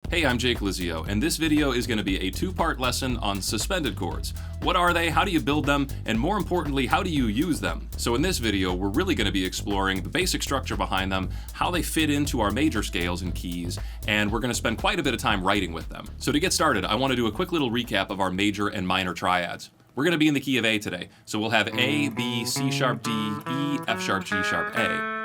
Hey, I'm Jake Lizio, and this video is going to be a two-part lesson on suspended chords. What are they, how do you build them, and more importantly, how do you use them? So in this video, we're really going to be exploring the basic structure behind them, how they fit into our major scales and keys, and we're going to spend quite a bit of time writing with them. So to get started, I want to do a quick little recap of our major and minor triads. We're going to be in the key of A today, so we'll have A, B, C sharp, D, E, F sharp, G sharp, A.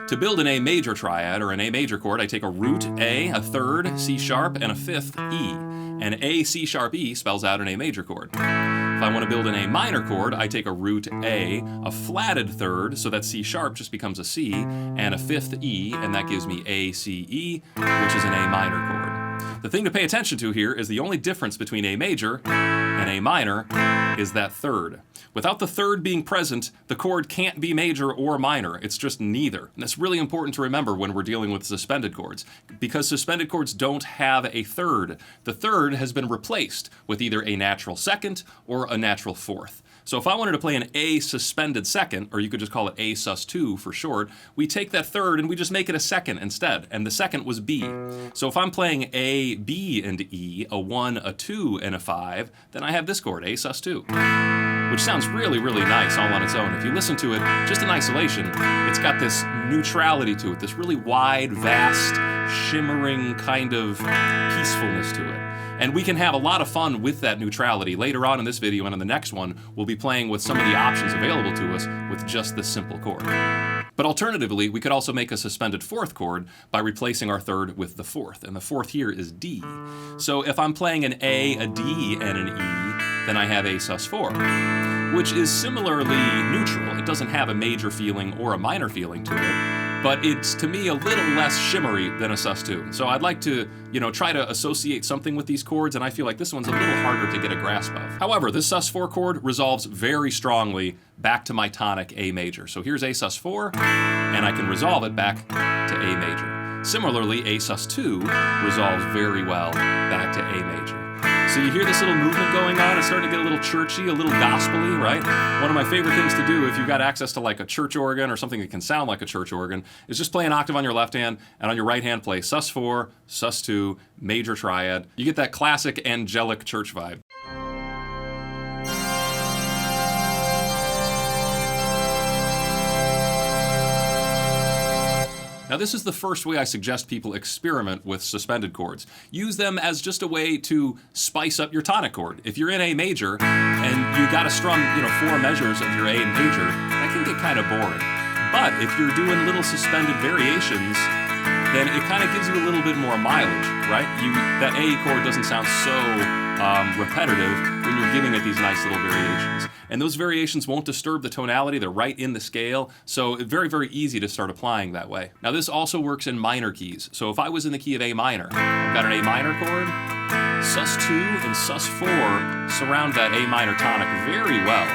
To build an A major triad, or an A major chord, I take a root A, a third C sharp, and a fifth E. And A, C sharp, E spells out an A major chord. If I want to build an A minor chord, I take a root A, a flatted third, so that C sharp just becomes a C, and a fifth E, and that gives me A, C, E, which is an A minor chord. The thing to pay attention to here is the only difference between A major and A minor is that third. Without the third being present, the chord can't be major or minor. It's just neither. And that's really important to remember when we're dealing with suspended chords, because suspended chords don't have a third. The third has been replaced with either a natural second or a natural fourth. So if I wanted to play an A suspended second, or you could just call it A sus2 for short, we take that third and we just make it a second instead, and the second was B. So if I'm playing A, B, and E, a 1, a 2, and a 5, then I have this chord, A sus2. Which sounds really, really nice all on its own. If you listen to it just in isolation, it's got this neutrality to it, this really wide, vast, shimmering kind of peacefulness to it. And we can have a lot of fun with that neutrality. Later on in this video and in the next one, we'll be playing with some of the options available to us with just this simple chord. But alternatively, we could also make a suspended fourth chord by replacing our third with the fourth, and the fourth here is D. So if I'm playing an A, a D, and an E, then I have A sus4, which is similarly neutral. It doesn't have a major feeling or a minor feeling to it, but it's, to me, a little less shimmery than a sus2. So I'd like to, try to associate something with these chords, and I feel like this one's a little harder to get a grasp of. However, this sus4 chord resolves very strongly back to my tonic A major. So here's A sus4, and I can resolve it back to A major. Similarly, A sus2 resolves very well back to A major. So you hear this little movement going on. It's starting to get a little churchy, a little gospel-y, right? One of my favorite things to do if you've got access to like a church organ or something that can sound like a church organ is just play an octave on your left hand, and on your right hand play sus4, sus2, major triad. You get that classic angelic church vibe. Now this is the first way I suggest people experiment with suspended chords. Use them as just a way to spice up your tonic chord. If you're in A major and you gotta strum, 4 measures of your A major, that can get kind of boring. But if you're doing little suspended variations, then it kind of gives you a little bit more mileage, right? That A chord doesn't sound so repetitive when you're giving it these nice little variations. And those variations won't disturb the tonality, they're right in the scale, so it's very, very easy to start applying that way. Now this also works in minor keys. So if I was in the key of A minor, I've got an A minor chord, sus2 and sus4 surround that A minor tonic very well.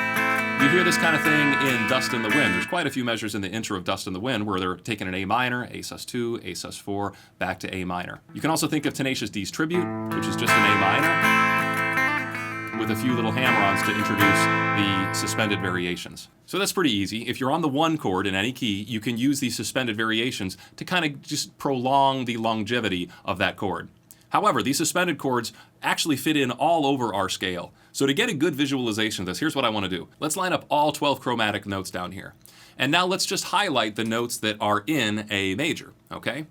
You hear this kind of thing in Dust in the Wind. There's quite a few measures in the intro of Dust in the Wind where they're taking an A minor, A sus2, A sus4, back to A minor. You can also think of Tenacious D's Tribute, which is just an A minor, with a few little hammer-ons to introduce the suspended variations. So that's pretty easy. If you're on the 1 chord in any key, you can use these suspended variations to kind of just prolong the longevity of that chord. However, these suspended chords actually fit in all over our scale. So to get a good visualization of this, here's what I want to do. Let's line up all 12 chromatic notes down here. And now let's just highlight the notes that are in A major, okay?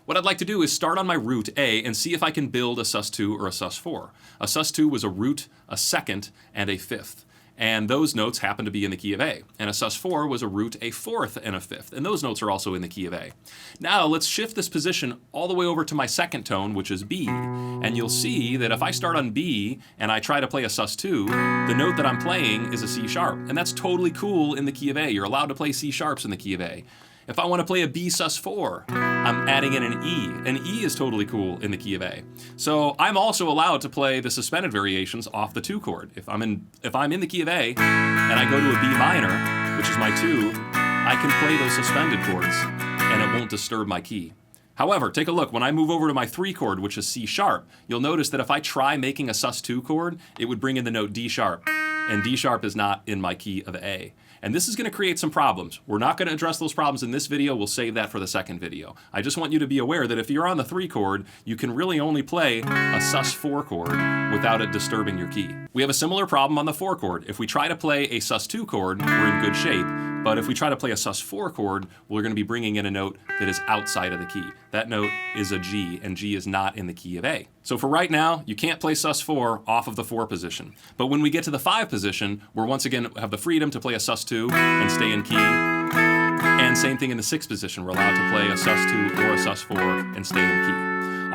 What I'd like to do is start on my root A and see if I can build a sus2 or a sus4. A sus2 was a root, a second, and a fifth. And those notes happen to be in the key of A. And a sus4 was a root, a fourth, and a fifth. And those notes are also in the key of A. Now let's shift this position all the way over to my second tone, which is B. And you'll see that if I start on B and I try to play a sus2, the note that I'm playing is a C sharp. And that's totally cool in the key of A. You're allowed to play C sharps in the key of A. If I want to play a B sus4, I'm adding in an E. An E is totally cool in the key of A. So I'm also allowed to play the suspended variations off the 2 chord. If I'm in the key of A and I go to a B minor, which is my 2, I can play those suspended chords and it won't disturb my key. However, take a look. When I move over to my 3 chord, which is C sharp, you'll notice that if I try making a sus2 chord, it would bring in the note D sharp. And D sharp is not in my key of A. And this is going to create some problems. We're not going to address those problems in this video. We'll save that for the second video. I just want you to be aware that if you're on the 3 chord, you can really only play a Sus4 chord without it disturbing your key. We have a similar problem on the 4 chord. If we try to play a Sus2 chord, we're in good shape. But if we try to play a Sus4 chord, we're going to be bringing in a note that is outside of the key. That note is a G, and G is not in the key of A. So for right now, you can't play Sus4 off of the 4 position. But when we get to the 5 position, we're once again have the freedom to play a Sus2 and stay in key. And same thing in the 6th position. We're allowed to play a Sus2 or a Sus4 and stay in key.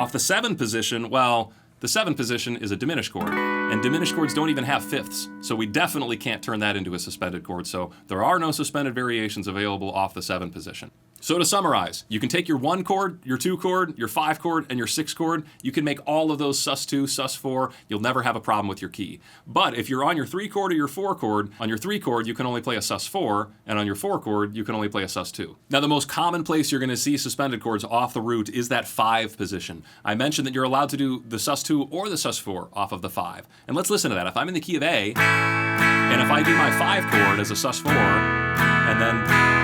Off the 7th position, well, the 7th position is a diminished chord, and diminished chords don't even have fifths, so we definitely can't turn that into a suspended chord, so there are no suspended variations available off the 7th position. So to summarize, you can take your 1 chord, your 2 chord, your 5 chord, and your 6 chord. You can make all of those Sus2, Sus4. You'll never have a problem with your key. But if you're on your 3 chord or your 4 chord, on your 3 chord you can only play a Sus4, and on your 4 chord you can only play a Sus2. Now the most common place you're going to see suspended chords off the root is that 5 position. I mentioned that you're allowed to do the Sus2 or the Sus4 off of the 5. And let's listen to that. If I'm in the key of A, and if I do my 5 chord as a Sus4, and then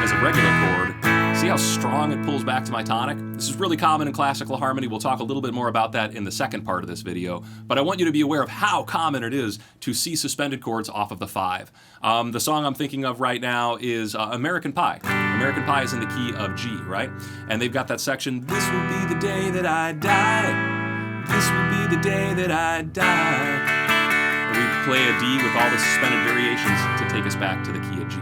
as a regular chord, see how strong it pulls back to my tonic? This is really common in classical harmony. We'll talk a little bit more about that in the second part of this video, but I want you to be aware of how common it is to see suspended chords off of the 5. The song I'm thinking of right now is American Pie. American Pie is in the key of G, right? And they've got that section, this will be the day that I die. This will be the day that I die. And we play a D with all the suspended variations to take us back to the key of G.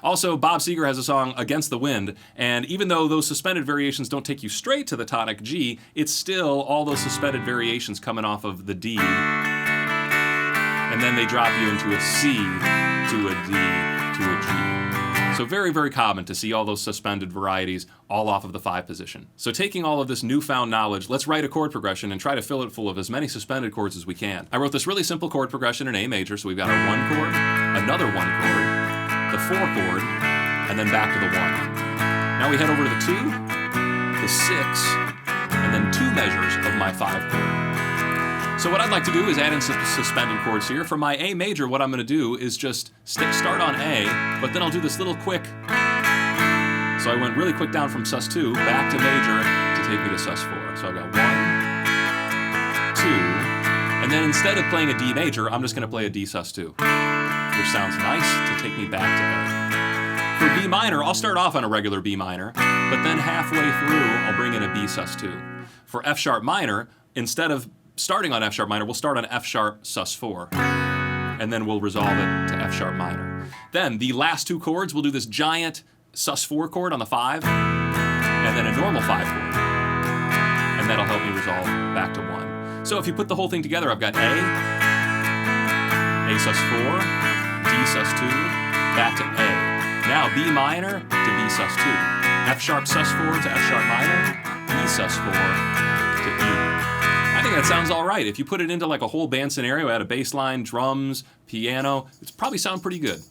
Also, Bob Seger has a song, Against the Wind, and even though those suspended variations don't take you straight to the tonic G, it's still all those suspended variations coming off of the D, and then they drop you into a C, to a D, to a G. So very, very common to see all those suspended varieties all off of the 5 position. So taking all of this newfound knowledge, let's write a chord progression and try to fill it full of as many suspended chords as we can. I wrote this really simple chord progression in A major, so we've got our 1 chord, another 1 chord, the 4 chord, and then back to the 1. Now we head over to the 2, the 6, and then 2 measures of my 5 chord. So what I'd like to do is add in some suspended chords here. For my A major, what I'm going to do is just start on A, but then I'll do this little quick. So I went really quick down from Sus2 back to major to take me to Sus4. So I've got 1, 2, and then instead of playing a D major, I'm just going to play a D Sus2. Which sounds nice to take me back to A. For B minor, I'll start off on a regular B minor, but then halfway through, I'll bring in a B Sus2. For F sharp minor, instead of starting on F sharp minor, we'll start on F sharp Sus4, and then we'll resolve it to F sharp minor. Then the last 2 chords, we'll do this giant Sus4 chord on the 5, and then a normal 5 chord, and that'll help me resolve back to 1. So if you put the whole thing together, I've got A Sus4, D Sus2, back to A. Now B minor to B Sus2, F sharp Sus4 to F sharp minor, E Sus4 to E. I think that sounds all right. If you put it into like a whole band scenario, add a bass line, drums, piano, it's probably sound pretty good.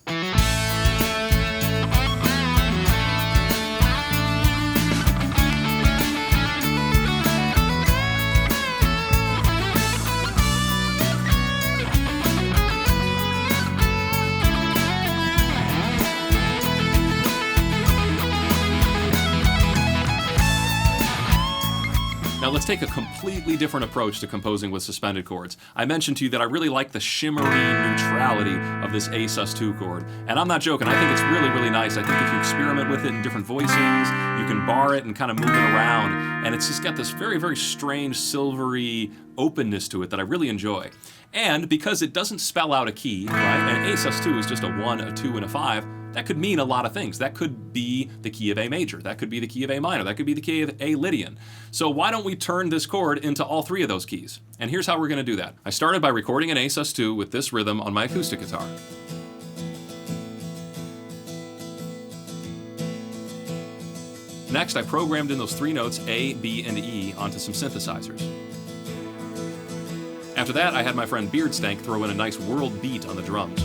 Now let's take a completely different approach to composing with suspended chords. I mentioned to you that I really like the shimmery neutrality of this A Sus2 chord. And I'm not joking, I think it's really, really nice. I think if you experiment with it in different voicings, you can bar it and kind of move it around. And it's just got this very, very strange silvery openness to it that I really enjoy. And because it doesn't spell out a key, right? And A Sus2 is just a 1, a 2, and a 5, that could mean a lot of things. That could be the key of A major. That could be the key of A minor. That could be the key of A Lydian. So why don't we turn this chord into all 3 of those keys? And here's how we're going to do that. I started by recording an A Sus2 with this rhythm on my acoustic guitar. Next, I programmed in those 3 notes, A, B, and E, onto some synthesizers. After that, I had my friend BeardStank throw in a nice world beat on the drums.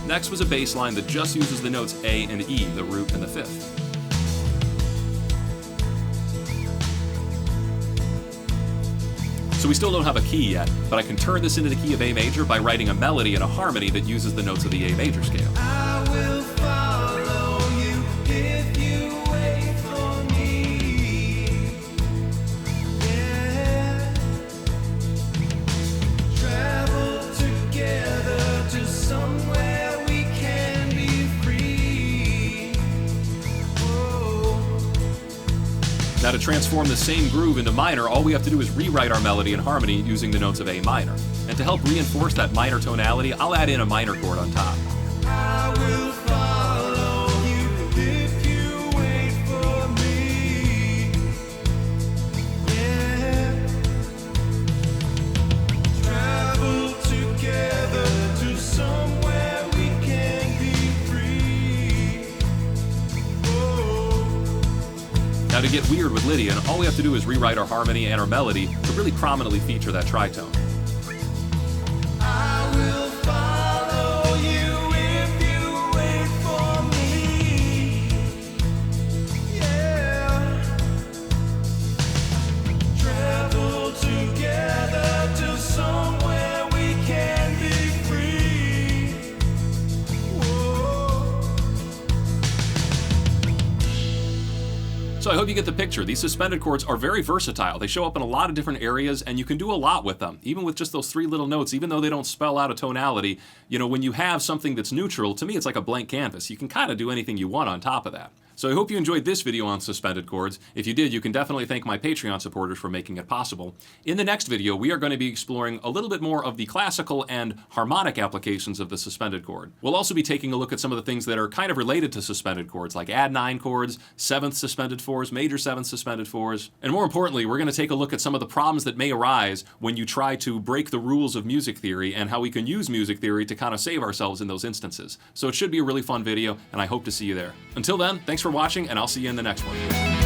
Next was a bass line that just uses the notes A and E, the root and the 5th. So we still don't have a key yet, but I can turn this into the key of A major by writing a melody and a harmony that uses the notes of the A major scale. I will follow you if you wait for me. Yeah. Travel together to somewhere we can be free. Whoa. Now to transform the same groove into minor, all we have to do is rewrite our melody and harmony using the notes of A minor. And to help reinforce that minor tonality, I'll add in a minor chord on top. I will follow you if you wait for me. Yeah. Travel together to somewhere we can be free. Whoa. Now to get weird with Lydian, all we have to do is rewrite our harmony and our melody to really prominently feature that tritone. I will follow you if you wait for me. Yeah. Travel together to somewhere we can be free. Whoa. So I hope you get the picture. These suspended chords are very versatile. They show up in a lot of different areas, and you can do a lot with them, even with just those three little notes. Even though they don't spell out a tonality, you know, when you have something that's neutral, to me it's like a blank canvas. You can kind of do anything you want on top of that. So I hope you enjoyed this video on suspended chords. If you did, you can definitely thank my Patreon supporters for making it possible. In the next video, we are going to be exploring a little bit more of the classical and harmonic applications of the suspended chord. We'll also be taking a look at some of the things that are kind of related to suspended chords, like add 9 chords, 7th suspended 4s, major 7th suspended 4s. And more importantly, we're going to take a look at some of the problems that may arise when you try to break the rules of music theory and how we can use music theory to kind of save ourselves in those instances. So it should be a really fun video, and I hope to see you there. Until then, thanks for watching, and I'll see you in the next one.